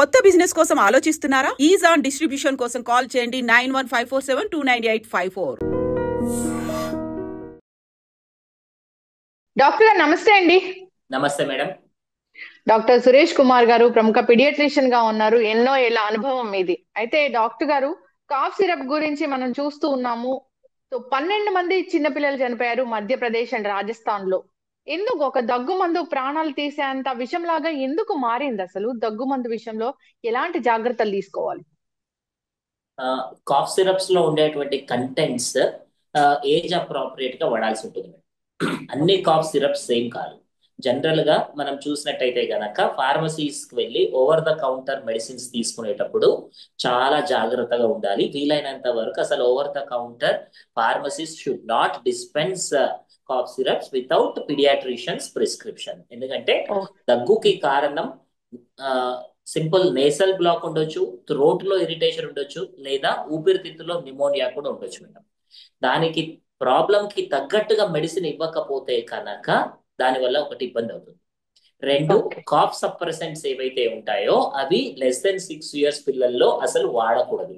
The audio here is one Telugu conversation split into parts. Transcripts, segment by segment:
కొత్త బిజినెస్ కోసం ఆలోచిస్తున్నారా? ఈజ్ ఆన్ డిస్ట్రిబ్యూషన్ కోసం కాల్ చేయండి 9154729854. డాక్టర్ గారు నమస్తే అండి. నమస్తే మేడం. డాక్టర్ సురేష్ కుమార్ గారు ప్రముఖ పీడియాట్రిషియన్ గా ఉన్నారు. ఎన్నో ఏళ్ల అనుభవం మీది. అయితే డాక్టర్ గారు, కాఫ్ సిరప్ గురించి మనం చూస్తూ ఉన్నాము. 12 మంది చిన్నపిల్లలు చనిపోయారు మధ్యప్రదేశ్ అండ్ రాజస్థాన్ లో. ఎందుకు ఒక దగ్గు మందు ప్రాణాలు తీసేంత విషయంలాగా ఎందుకు మారింది? అసలు దగ్గు మందు విషయంలో ఎలాంటి జాగ్రత్తలు తీసుకోవాలి? కాఫ్ సిరప్స్ లో ఉండేటువంటి కంటెంట్స్ ఏజ్ అప్రోప్రియేట్ గా వాడాల్సి ఉంటుంది. అన్ని కాఫ్ సిరప్స్ సేమ్ కాదు. జనరల్ గా మనం చూసినట్టయితే గనక ఫార్మసీస్ కి వెళ్ళి ఓవర్ ద కౌంటర్ మెడిసిన్స్ తీసుకునేటప్పుడు చాలా జాగ్రత్తగా ఉండాలి. వీలైనంత వరకు అసలు over the counter pharmacies should not dispense cough syrups without paediatricians prescription. ఎందుకంటే దగ్గుకి కారణం సింపుల్ నేసల్ బ్లాక్ ఉండొచ్చు, థ్రోట్ లో ఇరిటేషన్ ఉండొచ్చు, లేదా ఊపిరితిత్తులో నిమోనియా కూడా ఉండొచ్చు మేడం. దానికి ప్రాబ్లం కి తగ్గట్టుగా మెడిసిన్ ఇవ్వకపోతే కనుక దానివల్ల ఒకటి ఇబ్బంది అవుతుంది. రెండు, కాఫ్ సప్రెసెంట్స్ ఏవైతే ఉంటాయో అవి లెస్ దెన్ 6 years పిల్లల్లో అసలు వాడకూడదు.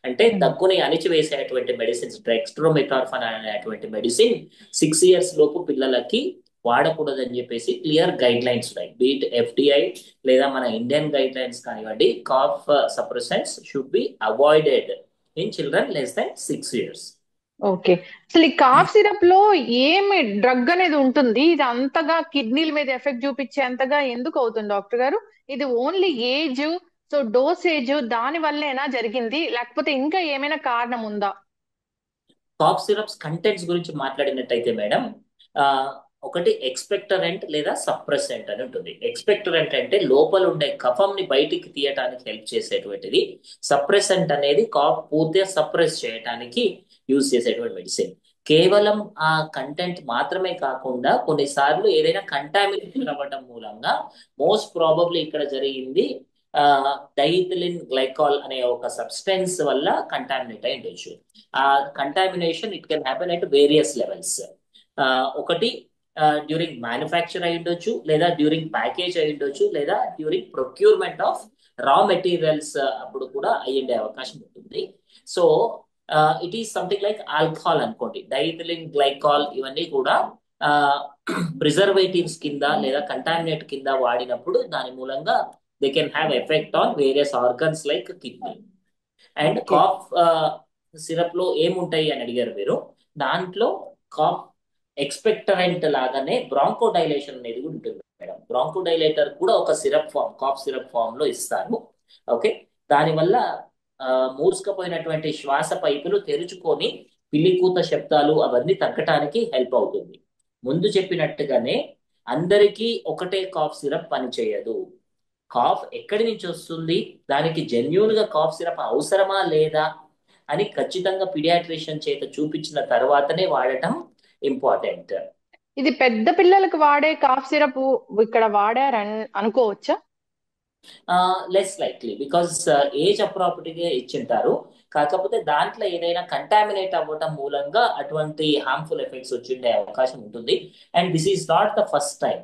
అంటే దగ్గుని అణిచివేసేటువంటి మెడిసిన్స్, డెక్స్ట్రోమెథార్ఫన్ అనేటువంటి మెడిసిన్ 6 years లోపు పిల్లలకి వాడకూడదు అని చెప్పేసి క్లియర్ గైడ్ లైన్స్ ఉన్నాయి. బీట్ ఎఫ్డిఐ లేదా మన ఇండియన్ గైడ్ లైన్స్ కానివ్వండి, cough suppressants should be avoided in children less than 6 years. Okay, అసలు ఈ కాఫ్ సిరప్ లో ఏమి డ్రగ్ అనేది ఉంటుంది? ఇది అంతగా కిడ్నీల మీద ఎఫెక్ట్ చూపించేంతగా ఎందుకు అవుతుంది డాక్టర్ గారు? ఇది ఓన్లీ ఏజ్, డోసేజ్ దాని వల్లేనా జరిగింది, లేకపోతే ఇంకా ఏమైనా కారణం ఉందా? కాఫ్ సిరప్స్ కంటెంట్స్ గురించి మాట్లాడినట్టయితే మేడం, ఒకటి ఎక్స్పెక్టరెంట్ లేదా సప్రెసెంట్ అని ఉంటుంది. ఎక్స్పెక్టరెంట్ అంటే లోపల ఉండే కఫంని బయటికి తీయటానికి హెల్ప్ చేసేటువంటిది. సప్రెసెంట్ అనేది కాఫ్ పూర్తిగా సప్రెస్ చేయడానికి యూజ్ చేసేటువంటి మెడిసిన్. కేవలం ఆ కంటెంట్ మాత్రమే కాకుండా కొన్నిసార్లు ఏదైనా కంటామినేషన్ అవ్వటం మూలంగా మోస్ట్ ప్రాబబ్లీ ఇక్కడ జరిగింది డైథిలిన్ గ్లైకాల్ అనే ఒక సబ్స్టెన్స్ వల్ల కంటామినేట్ అయి ఉండొచ్చు. ఆ contamination it can happen at various levels. ఒకటి డ్యూరింగ్ మ్యానుఫ్యాక్చర్ అయి ఉండొచ్చు, లేదా డ్యూరింగ్ ప్యాకేజ్ అయి ఉండొచ్చు, లేదా డ్యూరింగ్ ప్రొక్యూర్మెంట్ ఆఫ్ రా మెటీరియల్స్ అప్పుడు కూడా అయ్యిండే అవకాశం ఉంటుంది. So it is something like alcohol అనుకోండి. డైథిలిన్ గ్లైకాల్ ఇవన్నీ కూడా ప్రిజర్వేటివ్స్ కింద లేదా కంటామినేట్ కింద వాడినప్పుడు దాని మూలంగా they can have effect on various organs like kidney. And cough syrup లో ఏముంటాయి అని అడిగారు మీరు. దాంట్లో కాఫ్ ఎక్స్పెక్టరెంట్ లాగానే బ్రాంకోడైలేషన్ అనేది కూడా ఉంటుంది మేడం. బ్రాంకోడైలేటర్ కూడా ఒక syrup form, cough syrup form లో ఇస్తారు. ఓకే, దానివల్ల మూసుకపోయినటువంటి శ్వాస పైపులు తెరుచుకొని పిల్లికూత శబ్దాలు అవన్నీ తగ్గటానికి హెల్ప్ అవుతుంది. ముందు చెప్పినట్టుగానే అందరికీ ఒకటే కాఫ్ సిరప్ పనిచేయదు. కాఫ్ ఎక్కడి నుంచి వస్తుంది, దానికి జెన్యూన్ గా కాఫ్ సిరప్ అవసరమా లేదా అని ఖచ్చితంగా పీడియాట్రిషియన్ చేత చూపించిన తర్వాతనే వాడటం ఇంపార్టెంట్. ఇది పెద్ద పిల్లలకు వాడే కాఫ్ సిరప్ ఇక్కడ వాడారని అనుకోవచ్చా? లెస్ లైక్లీ, బికాస్ ఏజ్ అప్రాపర్టీగా ఇచ్చింటారు. కాకపోతే దాంట్లో ఏదైనా కంటామినేట్ అవ్వటం మూలంగా అటువంటి హార్మ్ఫుల్ ఎఫెక్ట్స్ వచ్చిండే అవకాశం ఉంటుంది. And this is not the first time.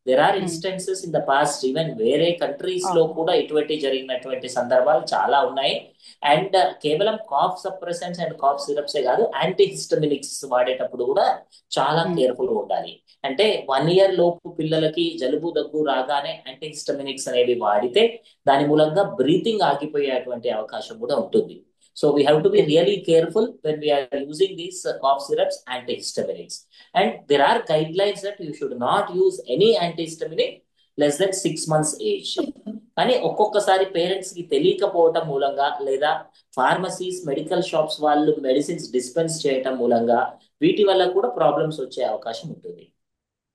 There are instances in the past, even వేరే కంట్రీస్ లో కూడా ఇటువంటి జరిగినటువంటి సందర్భాలు చాలా ఉన్నాయి. అండ్ కేవలం కాఫ్ సప్రెసెంట్స్ అండ్ కాఫ్ సిరప్సే కాదు, యాంటీహిస్టమినిక్స్ వాడేటప్పుడు కూడా చాలా కేర్ఫుల్ గా ఉండాలి. అంటే 1 year లోపు పిల్లలకి జలుబు దగ్గు రాగానే యాంటీహిస్టమినిక్స్ అనేవి వాడితే దాని మూలంగా బ్రీతింగ్ ఆగిపోయేటువంటి అవకాశం కూడా ఉంటుంది. So we have to be really careful when we are using these cough syrups, antihistaminics. And there are guidelines that you should not use any antihistaminic less than 6 months age. కానీ ఒక్కొక్కసారి పేరెంట్స్ కి తెలియకపోవటం మూలంగా లేదా ఫార్మసీస్, మెడికల్ షాప్స్ వాళ్ళు మెడిసిన్స్ డిస్పెన్స్ చేయటం మూలంగా వీటి వల్ల కూడా ప్రాబ్లమ్స్ వచ్చే అవకాశం ఉంటుంది.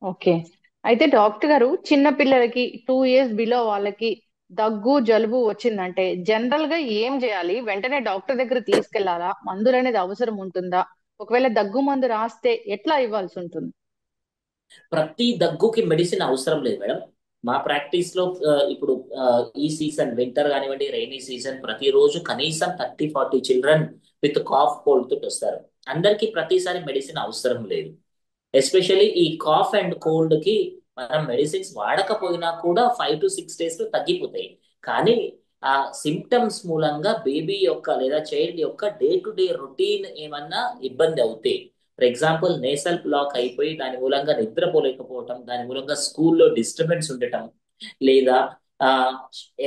ఓకే, అయితే డాక్టర్ గారు, చిన్న పిల్లలకి 2 years బిలో వాళ్ళకి దగ్గు జలుబు వచ్చిందంటే జనరల్ గా ఏం చేయాలి? వెంటనే డాక్టర్ దగ్గర తీసుకెళ్లాలా? మందులు అనేది అవసరం ఉంటుందా? ఒకవేళ దగ్గు మందు రాస్తే ఎట్లా ఇవ్వాల్సి ఉంటుంది? ప్రతి దగ్గుకి మెడిసిన్ అవసరం లేదు మేడం. మా ప్రాక్టీస్ లో ఇప్పుడు ఈ సీజన్ వింటర్ కానివ్వండి, రైనీ సీజన్, ప్రతిరోజు కనీసం 30-40 చిల్డ్రన్ విత్ కాఫ్ కోల్డ్ తోటి వస్తారు. అందరికీ ప్రతిసారి మెడిసిన్ అవసరం లేదు. ఎస్పెషల్లీ ఈ కాఫ్ అండ్ కోల్డ్ కి మనం మెడిసిన్స్ వాడకపోయినా కూడా 5 to 6 days లో తగ్గిపోతాయి. కానీ ఆ సిమ్టమ్స్ మూలంగా బేబీ యొక్క లేదా చైల్డ్ యొక్క డే టు డే రొటీన్ ఏమన్నా ఇబ్బంది అవుతాయి. ఫర్ ఎగ్జాంపుల్ నేసల్ బ్లాక్ అయిపోయి దాని మూలంగా నిద్రపోలేకపోవటం, దాని మూలంగా స్కూల్లో డిస్టర్బెన్స్ ఉండటం, లేదా ఆ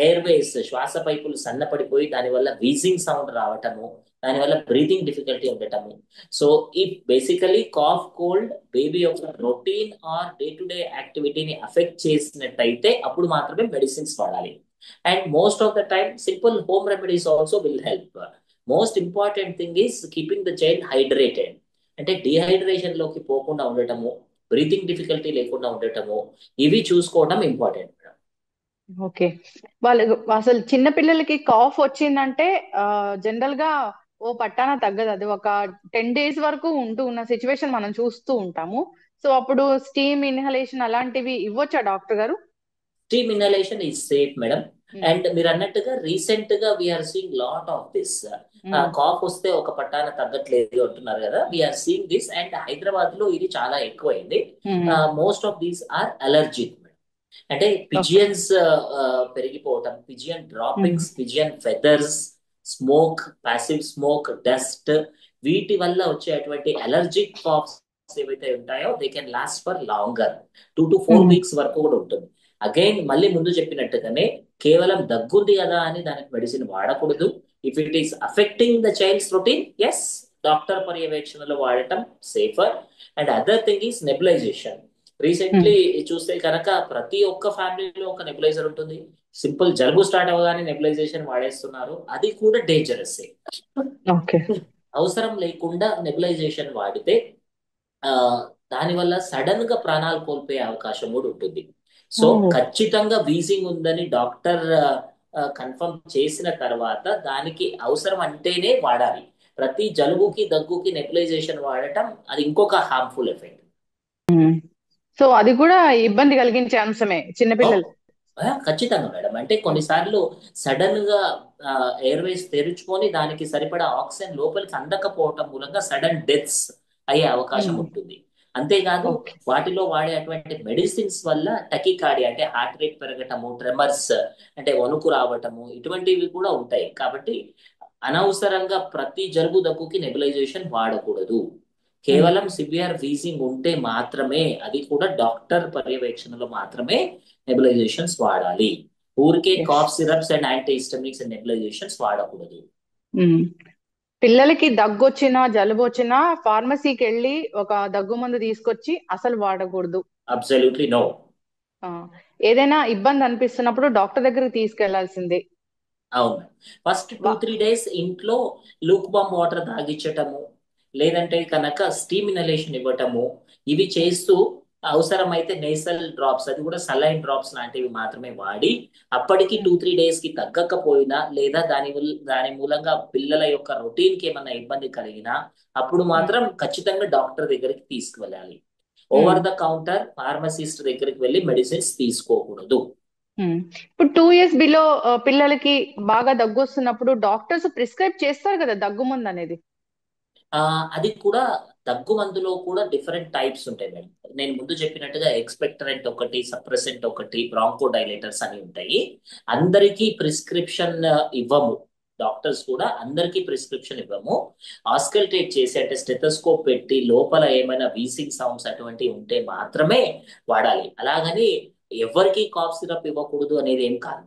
ఎయిర్వేస్ శ్వాస పైపులు సన్నపడిపోయి దానివల్ల వీజింగ్ సౌండ్ రావటము, దానివల్ల బ్రీతింగ్ డిఫికల్టీ ఉండటము. సో ఈ బేసికలీ కాఫ్ కోల్డ్ బేబీ యొక్క routine or day to day యాక్టివిటీని అఫెక్ట్ చేసినట్టయితే అప్పుడు మాత్రమే మెడిసిన్స్ వాడాలి. And most of the time simple home remedies also will help. Most important thing is keeping the child hydrated. అంటే డిహైడ్రేషన్ లోకి పోకుండా ఉండటము, బ్రీతింగ్ డిఫికల్టీ లేకుండా ఉండటము, ఇవి చూసుకోవడం ఇంపార్టెంట్. ఓకే. వాళ్ళు అసలు చిన్న పిల్లలకి కాఫ్ వచ్చిందంటే జనరల్ గా ఓ పట్టాన తగ్గదు. అది ఒక 10 days వరకు ఉంటూ ఉన్న సిచ్యువేషన్ మనం చూస్తూ ఉంటాము. సో అప్పుడు స్టీమ్ ఇన్హలేషన్ అలాంటివి ఇవ్వచ్చా డాక్టర్ గారు? Steam inhalation is safe madam. Um, and మీరు అన్నట్టుగా రీసెంట్ గా we are seeing lot of this. Um, cough వస్తే ఒక పట్టాన తగ్గట్లేదు అంటున్నారు కదా, we are seeing this. And Hyderabad లో ఇది చాలా ఎక్కువైంది. Um, most of these are allergic. అంటే ఓకే. పిజియన్స్ పెరిగిపోవటం, pigeon um, droppings, pigeon feathers, smoke, passive smoke, dust, వీటి వల్ల వచ్చేటువంటి అలర్జిక్ కాఫ్స్ ఏవైతే ఉంటాయో they can last for longer, 2 to 4 um, weeks వరకు కూడా ఉంటుంది. అగైన్ మళ్ళీ ముందు చెప్పినట్టుగానే కేవలం దగ్గుంది కదా అని దానికి మెడిసిన్ వాడకూడదు. If it is affecting the child's routine, yes, doctor పర్యవేక్షణలో వాడటం safer. And other thing is nebulisation. Um, recently చూస్తే కనుక ప్రతి ఒక్క ఫ్యామిలీలో ఒక నెబులైజర్ ఉంటుంది. సింపుల్ జలుబు స్టార్ట్ అవ్వగానే నెబులైజేషన్ వాడేస్తున్నారు, అది కూడా డేంజరస్. ఓకే. అవసరం లేకుండా నెబులైజేషన్ వాడితే ఆ దానివల్ల సడన్ గా ప్రాణాలు కోల్పోయే అవకాశం కూడా ఉంటుంది. ఓ సో ఖచ్చితంగా వీజింగ్ ఉందని డాక్టర్ కన్ఫర్మ్ చేసిన తర్వాత దానికి అవసరం అంటేనే వాడాలి. ప్రతి జలుబుకి దగ్గుకి నెబులైజేషన్ వాడటం అది ఇంకొక హార్మ్ఫుల్ ఎఫెక్ట్. సో అది కూడా ఇబ్బంది కలిగించే అంశమే ఓ, చిన్నపిల్లలు. ఖచ్చితంగా మేడం. అంటే కొన్నిసార్లు సడన్ గా ఎయిర్వేస్ తెరుచుకొని దానికి సరిపడా ఆక్సిజన్ లోపలికి అందకపోవటం మూలంగా సడన్ డెత్స్ అయ్యే అవకాశం ఉంటుంది. అంతేకాదు ఓకే. వాటిలో వాడే అటువంటి మెడిసిన్స్ వల్ల టకికార్డియా అంటే హార్ట్ రేట్ పెరగటము, ట్రెమర్స్ అంటే వణుకు రావటము, ఇటువంటివి కూడా ఉంటాయి. కాబట్టి అనవసరంగా ప్రతి జలుబు దగ్గుకి నెబులైజేషన్ వాడకూడదు. కేవలం సివియర్ వీజింగ్ ఉంటే మాత్రమే, అది కూడా డాక్టర్ పర్యవేక్షణలో మాత్రమే నెబులైజేషన్స్ వాడాలి. ఊరికే ఎస్. Cough syrups and antihistamines and nebulizations వాడకూడదు. పిల్లలకి దగ్గు వచ్చినా జలుబు వచ్చినా ఫార్మసీకి వెళ్ళి ఒక దగ్గు మందు తీసుకొచ్చి అసలు వాడకూడదు. Absolutely no. ఆ, ఏదైనా ఇబ్బంది అనిపిస్తున్నప్పుడు డాక్టర్ దగ్గరికి తీసుకెళ్లాల్సిందే. అవును. ఫస్ట్ 2-3 days ఇంట్లో లూక్ బామ్ వాటర్ తాగించటము, లేదంటే కనుక స్టీమ్ ఇనలేషన్ ఇవ్వటము, ఇవి చేస్తూ అవసరమైతే నేసల్ డ్రాప్స్, అది కూడా సలైన్ డ్రాప్స్ లాంటివి మాత్రమే వాడి అప్పటికి 2-3 days కి తగ్గకపోయినా, లేదా దాని మూలంగా పిల్లల యొక్క రొటీన్ కి ఏమైనా ఇబ్బంది కలిగినా అప్పుడు మాత్రం ఖచ్చితంగా డాక్టర్ దగ్గరికి తీసుకువెళ్ళాలి. ఓవర్ ద కౌంటర్ ఫార్మసిస్ట్ దగ్గరికి వెళ్ళి మెడిసిన్స్ తీసుకోకూడదు. ఇప్పుడు 2 years బిలో పిల్లలకి బాగా దగ్గు వస్తున్నప్పుడు డాక్టర్స్ ప్రిస్క్రైబ్ చేస్తారు కదా దగ్గు మందు అనేది. ఆ అది కూడా దగ్గు మందులో కూడా డిఫరెంట్ టైప్స్ ఉంటాయి మేడం. నేను ముందు చెప్పినట్టుగా ఎక్స్పెక్టరెంట్ ఒకటి, సప్రెసెంట్ ఒకటి, బ్రాంకో డైలేటర్స్ అని ఉంటాయి. అందరికీ ప్రిస్క్రిప్షన్ ఇవ్వము. డాక్టర్స్ కూడా అందరికీ ప్రిస్క్రిప్షన్ ఇవ్వము. ఆస్కల్టేట్ చేసి అంటే స్టెథోస్కోప్ పెట్టి లోపల ఏమైనా వీసింగ్ సౌండ్స్ అటువంటివి ఉంటే మాత్రమే వాడాలి. అలాగని ఎవరికి కాఫ్ సిరప్ ఇవ్వకూడదు అనేది ఏం కాదు.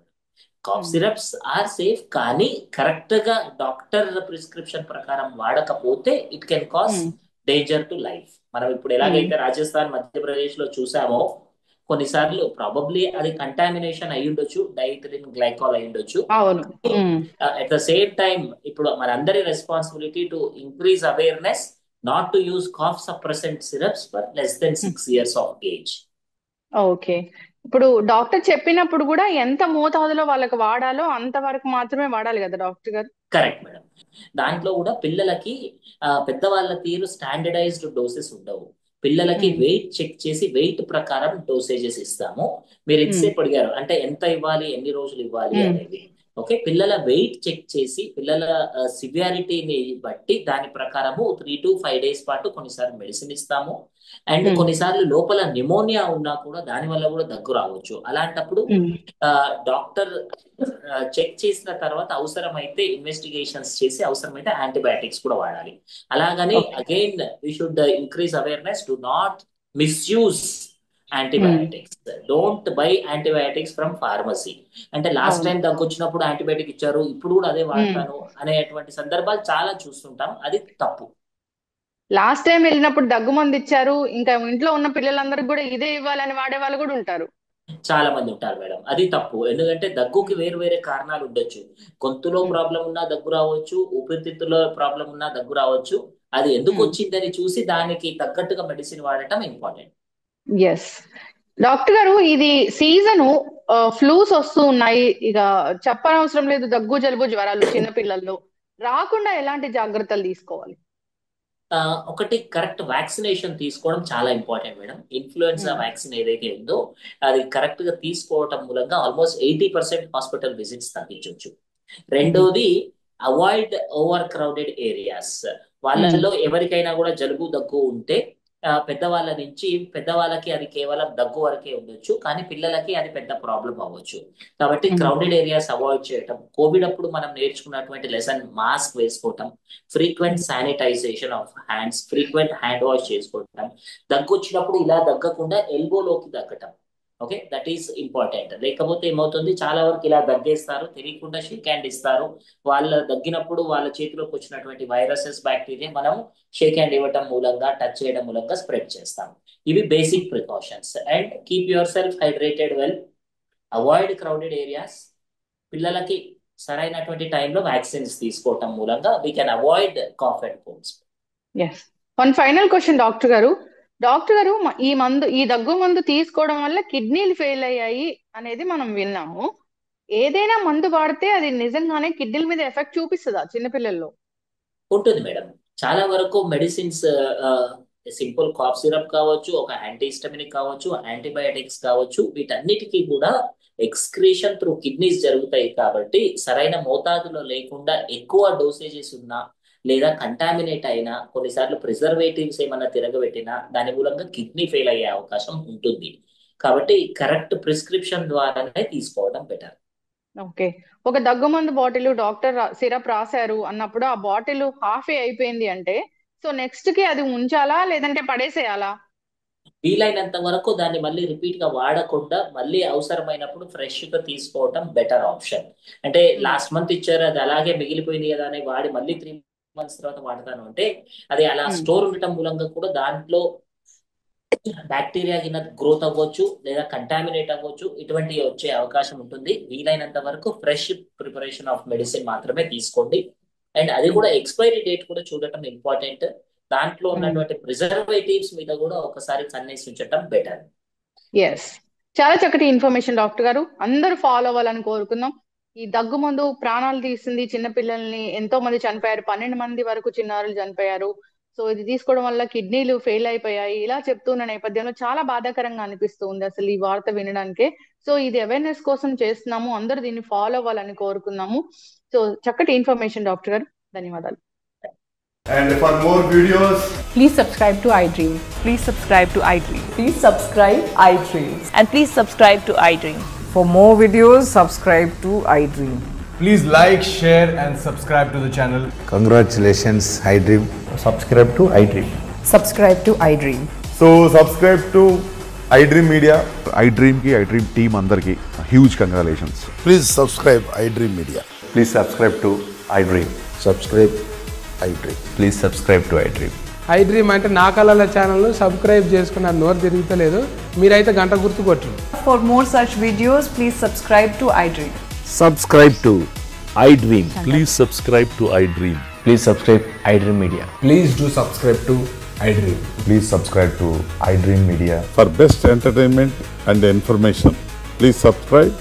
కాఫ్ సిరప్స్ ఆర్ సేఫ్, కానీ కరెక్ట్ గా డాక్టర్ ప్రిస్క్రిప్షన్ ప్రకారం వాడకపోతే it can cause danger to life. మనం ఇప్పుడు ఎలాగైతే రాజస్థాన్, మధ్యప్రదేశ్ లో చూసామో, కొన్నిసార్లు ప్రాబబ్లీ అది కంటామినేషన్ అయి ఉండొచ్చు, డైథిలిన్ గ్లైకాల్ అయి ఉండొచ్చు. అవును. అట్ ద సేమ్ టైం ఇప్పుడు మనందరి responsibility to increase awareness not to use cough suppressant syrups for less than 6 years of age. Okay. ఇప్పుడు డాక్టర్ చెప్పినప్పుడు కూడా ఎంత మోతాదులో వాళ్ళకి వాడాలో అంతవరకు మాత్రమే వాడాలి కదా డాక్టర్ గారు? Correct madam. దాంట్లో కూడా పిల్లలకి పెద్దవాళ్ళ తీరు స్టాండర్డైజ్డ్ డోసెస్ ఉండవు. పిల్లలకి వెయిట్ చెక్ చేసి వెయిట్ ప్రకారం డోసేజెస్ ఇస్తాము. మీరు ఎంతసేపు అడిగారు అంటే ఎంత ఇవ్వాలి, ఎన్ని రోజులు ఇవ్వాలి అనేది. ఓకే, పిల్లల వెయిట్ చెక్ చేసి పిల్లల సివియారిటీని బట్టి దాని ప్రకారము 3 to 5 days పాటు కొన్నిసార్లు మెడిసిన్ ఇస్తాము. అండ్ కొన్నిసార్లు లోపల నిమోనియా ఉన్నా కూడా దాని వల్ల కూడా దగ్గు రావచ్చు. అలాంటప్పుడు డాక్టర్ చెక్ చేసిన తర్వాత అవసరమైతే ఇన్వెస్టిగేషన్స్ చేసి అవసరమైతే యాంటీబయాటిక్స్ కూడా వాడాలి. అలాగని again we should increase awareness to not misuse antibiotics. Don't by antibiotics from pharmacy. అంటే లాస్ట్ టైం దగ్గు వచ్చినప్పుడు యాంటీబయాటిక్ ఇచ్చారు, ఇప్పుడు కూడా అదే వాడతాను అనేటువంటి సందర్భాలు చాలా చూస్తుంటాం. అది తప్పు. లాస్ట్ టైం వెళ్ళినప్పుడు దగ్గు మందు ఇచ్చారు, ఇంకా ఇంట్లో ఉన్న పిల్లలందరికీ కూడా ఇదే ఇవ్వాలని వాడే వాళ్ళు కూడా ఉంటారు. చాలా మంది ఉంటారు మేడం, అది తప్పు. ఎందుకంటే దగ్గుకి వేరు వేరే కారణాలు ఉండొచ్చు. గొంతులో ప్రాబ్లం ఉన్నా దగ్గు రావచ్చు, ఊపిరితిత్తులో ప్రాబ్లం ఉన్నా దగ్గు రావచ్చు. అది ఎందుకు వచ్చిందని చూసి దానికి తగ్గట్టుగా మెడిసిన్ వాడటం ఇంపార్టెంట్. ఎస్ డాక్టర్ గారు, ఇది సీజను ఫ్లూస్ వస్తూ ఉన్నాయి, ఇక చెప్పనవసరం లేదు, దగ్గు జలుబు జ్వరాలు చిన్నపిల్లల్లో రాకుండా ఎలాంటి జాగ్రత్తలు తీసుకోవాలి? ఒకటి కరెక్ట్ వ్యాక్సినేషన్ తీసుకోవడం చాలా ఇంపార్టెంట్ మేడం. ఇన్ఫ్లుయెన్జా వ్యాక్సిన్ ఏదైతే ఉందో అది కరెక్ట్ గా తీసుకోవటం మూలంగా ఆల్మోస్ట్ 80% హాస్పిటల్ విజిట్స్ తగ్గించవచ్చు. రెండోది అవాయిడ్ ఓవర్ క్రౌడెడ్ ఏరియాస్. వాళ్ళలో ఎవరికైనా కూడా జలుబు దగ్గు ఉంటే పెద్దవాళ్ళ నుంచి పెద్దవాళ్ళకి అది కేవలం దగ్గు వరకే ఉండొచ్చు, కానీ పిల్లలకి అది పెద్ద ప్రాబ్లం అవ్వచ్చు. కాబట్టి క్రౌడెడ్ ఏరియాస్ అవాయిడ్ చేయటం, కోవిడ్ అప్పుడు మనం నేర్చుకున్నటువంటి లెసన్ మాస్క్ వేసుకోవటం, frequent sanitization of hands, frequent hand wash చేసుకోవటం, దగ్గు వచ్చినప్పుడు ఇలా దగ్గకుండా ఎల్బోలోకి దగ్గటం. Okay, that is important. లేకపోతే ఏమవుతుంది, చాలా వరకు ఇలా దగ్గేస్తారు, తెలియకుండా షేక్ హ్యాండ్ ఇస్తారు. వాళ్ళ దగ్గినప్పుడు వాళ్ళ చేతిలోకి వచ్చినటువంటి వైరసెస్ బ్యాక్టీరియా మనం షేక్ హ్యాండ్ ఇవ్వటం మూలంగా, టచ్ చేయడం మూలంగా స్ప్రెడ్ చేస్తాం. ఇవి basic precautions. And keep yourself hydrated well, avoid crowded areas, పిల్లలకి సరైనటువంటి టైంలో వ్యాక్సిన్స్ తీసుకోవటం మూలంగా we can avoid cough and colds. Yes, one final question doctor గారు. ఈ దగ్గు మందు తీసుకోవడం వల్ల కిడ్నీలు ఫెయిల్ అయ్యాయి అనేది మనం విన్నాము. ఏదైనా మందు వాడితే అది నిజంగానే కిడ్నీల మీద ఎఫెక్ట్ చూపిస్తుందా చిన్నపిల్లల్లో? ఉంటుంది మేడం. చాలా వరకు మెడిసిన్స్, సింపుల్ కాఫ్ సిరప్ కావచ్చు, ఒక యాంటీహిస్టమినిక్ కావచ్చు, యాంటీబయాటిక్స్ కావచ్చు, వీటన్నిటికీ కూడా ఎక్స్క్రీషన్ త్రూ కిడ్నీస్ జరుగుతాయి. కాబట్టి సరైన మోతాదులో లేకుండా ఎక్కువ డోసేజెస్ ఉన్నా లేదా కంటామినేట్ అయినా, కొన్నిసార్లు ప్రిజర్వేటివ్స్ ఏమన్నా తిరగబెట్టినా దాని మూలంగా కిడ్నీ ఫెయిల్ అయ్యే అవకాశం ఉంటుంది. కాబట్టి కరెక్ట్ ప్రిస్క్రిప్షన్ ద్వారానే తీసుకోవడం బెటర్. ఓకే, ఒక దగ్గు మందు బాటిల్ డాక్టర్ సిరప్ రాశారు అన్నప్పుడు ఆ బాటిల్ హాఫ్ అయిపోయింది అంటే, సో నెక్స్ట్ కి అది ఉంచాలా లేదంటే పడేసేయాలా? వీలైనంత వరకు దాన్ని మళ్ళీ రిపీట్ గా వాడకుండా మళ్ళీ అవసరమైనప్పుడు ఫ్రెష్ గా తీసుకోవటం బెటర్ ఆప్షన్. అంటే లాస్ట్ మంత్ ఇచ్చారు, అది అలాగే మిగిలిపోయింది కదా అని వాడి మళ్ళీ 3 months తర్వాత వాడతాను అంటే అది అలా స్టోర్ ఉండటం మూలంగా కూడా దాంట్లో బ్యాక్టీరియా కింద గ్రోత్ అవ్వచ్చు, లేదా కంటామినేట్ అవ్వచ్చు, ఇటువంటివి వచ్చే అవకాశం ఉంటుంది. వీలైనంత వరకు ఫ్రెష్ ప్రిపరేషన్ ఆఫ్ మెడిసిన్ మాత్రమే తీసుకోండి. అండ్ అది కూడా ఎక్స్పైరీ డేట్ కూడా చూడటం ఇంపార్టెంట్. దాంట్లో ఉన్నటువంటి ప్రిజర్వేటివ్స్ మీద కూడా ఒకసారి కన్నేసి ఉంచటం బెటర్. ఎస్, చాలా చక్కటి ఇన్ఫర్మేషన్ డాక్టర్ గారు, అందరూ ఫాలో అవ్వాలని కోరుకుందాం. ఈ దగ్గు మందు ప్రాణాలు తీసింది, చిన్నపిల్లల్ని ఎంతో మంది చనిపోయారు, 12 మంది వరకు చిన్నారులు చనిపోయారు. సో ఇది తీసుకోవడం వల్ల కిడ్నీలు ఫెయిల్ అయిపోయాయి, ఇలా చెప్తున్న నేపథ్యంలో చాలా బాధాకరంగా అనిపిస్తుంది అసలు ఈ వార్త వినడానికే. సో ఇది అవేర్నెస్ కోసం చేస్తున్నాము, అందరూ దీన్ని ఫాలో అవ్వాలని కోరుకున్నాము. సో చక్కటి ఇన్ఫర్మేషన్ డాక్టర్ గారు, ధన్యవాదాలు. And for more videos, please subscribe to iDream. Please subscribe to iDream. Please subscribe iDream. And please subscribe to iDream. For more videos, subscribe to iDream. please like, share and subscribe to the channel. Congratulations, iDream. Subscribe to iDream. Subscribe to iDream. So subscribe to iDream Media. iDream ki iDream team अंदर की huge congratulations. Please subscribe iDream Media. Please subscribe to iDream. Subscribe iDream. Please subscribe to iDream. iDream అంటే నా కళల ఛానల్ సబ్స్క్రైబ్ చేసుకున్న నోరు తిరుగుతలేదు, మీరైతే గంట గుర్తు కొట్టండి. For more such videos, please subscribe to iDream. Subscribe to iDream. Please subscribe to iDream. Please subscribe iDream Media. Please do subscribe to iDream. Please subscribe to iDream Media. For best entertainment and information, please subscribe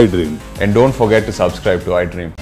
iDream. And don't forget to subscribe to iDream.